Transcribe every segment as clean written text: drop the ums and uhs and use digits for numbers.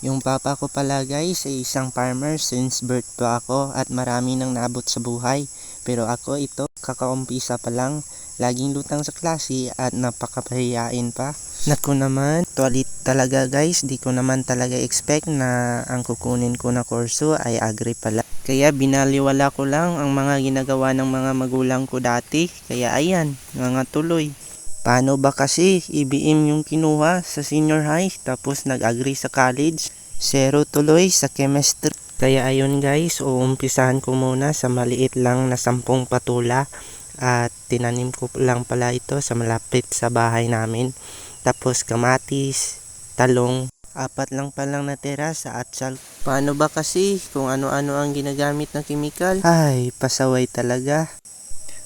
Yung papa ko pala guys ay isang farmer since birth pa ako at marami nang naabot sa buhay. Pero ako ito kakaumpisa pa lang, laging lutang sa klase at napakapahiyain pa. Naku naman, tuwalit talaga guys, di ko naman talaga expect na ang kukunin ko na kurso ay agri pala. Kaya binaliwala ko lang ang mga ginagawa ng mga magulang ko dati, kaya ayan, mga tuloy. Paano ba kasi IBM yung kinuha sa senior high tapos nag-agree sa college? Zero tuloy sa chemistry. Kaya ayun guys, uumpisahan ko muna sa maliit lang na 10 patula at tinanim ko lang pala ito sa malapit sa bahay namin. Tapos kamatis, talong, 4 lang palang natira sa atsal. Paano ba kasi kung ano-ano ang ginagamit na kemikal? Ay, pasaway talaga.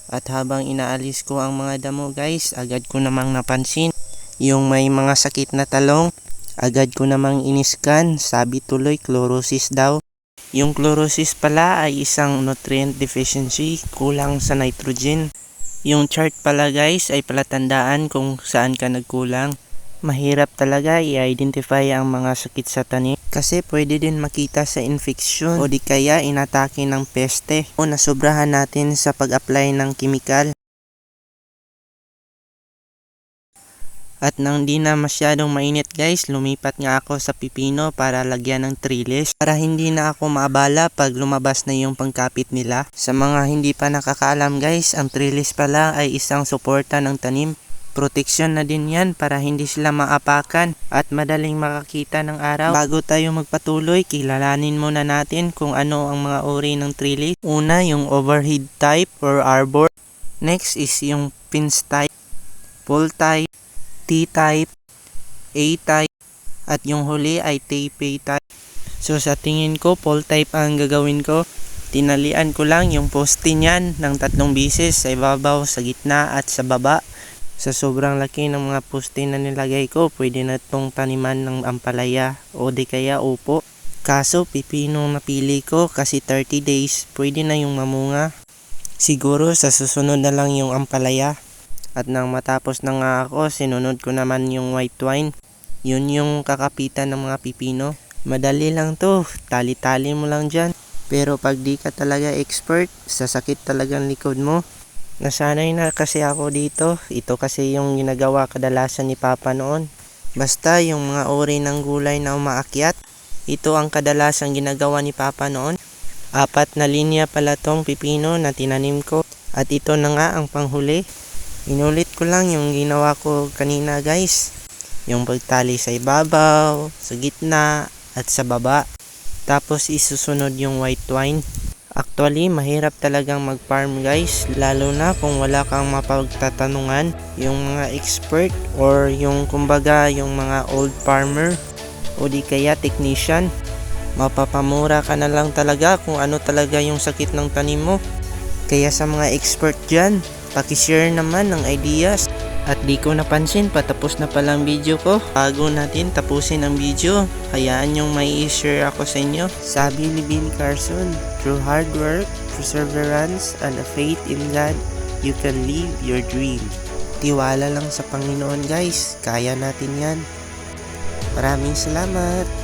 At habang inaalis ko ang mga damo guys, agad ko namang napansin yung may mga sakit na talong. Agad ko namang iniskan, sabi tuloy chlorosis daw. Yung chlorosis pala ay isang nutrient deficiency, kulang sa nitrogen. Yung chart pala guys ay palatandaan kung saan ka nagkulang. Mahirap talaga i-identify ang mga sakit sa tanim kasi pwede din makita sa infeksyon o di kaya inatake ng peste o nasobrahan natin sa pag-apply ng kemikal. At nang di na masyadong mainit guys, lumipat nga ako sa pipino para lagyan ng trellis para hindi na ako maabala pag lumabas na yung pangkapit nila. Sa mga hindi pa nakakaalam guys, ang trellis pala ay isang suporta ng tanim. Proteksyon na din yan para hindi sila maapakan at madaling makakita ng araw. Bago tayo magpatuloy, kilalanin muna natin kung ano ang mga uri ng trellis. Una, yung overhead type or arbor. Next is yung pins type, pole type, T-type, A-type, at yung huli ay tape type. So sa tingin ko, pole type ang gagawin ko. Tinalian ko lang yung poste niyan ng 3 bisis sa ibabaw, sa gitna at sa baba. Sa sobrang laki ng mga poste na nilagay ko, pwede na itong taniman ng ampalaya o di kaya upo. Kaso pipino napili ko kasi 30 days, pwede na yung mamunga. Siguro sa susunod na lang yung ampalaya. At nang matapos na nga ako, sinunod ko naman yung white wine. Yun yung kakapitan ng mga pipino. Madali lang to, tali-tali mo lang dyan. Pero pag di ka talaga expert, sasakit talagang likod mo. Nasanay na kasi ako dito. Ito kasi yung ginagawa kadalasan ni Papa noon. Basta yung mga uri ng gulay na umaakyat, ito ang kadalasan ginagawa ni Papa noon. 4 na linya pala tong pipino na tinanim ko. At ito na nga ang panghuli. Inulit ko lang yung ginawa ko kanina guys. Yung pagtali sa ibabaw, sa gitna, at sa baba. Tapos isusunod yung white wine. Actually, mahirap talagang mag-farm guys, lalo na kung wala kang mapagtatanungan, yung mga expert or yung kumbaga yung mga old farmer o di kaya technician. Mapapamura ka na lang talaga kung ano talaga yung sakit ng tanim mo. Kaya sa mga expert dyan, pakishare naman ng ideas. At di ko napansin, patapos na palang video ko. Bago natin tapusin ang video, hayaan yung may i-share ako sa inyo. Sabi ni Bill Carson, through hard work, perseverance, and a faith in God, you can live your dream. Tiwala lang sa Panginoon guys, kaya natin yan. Maraming salamat!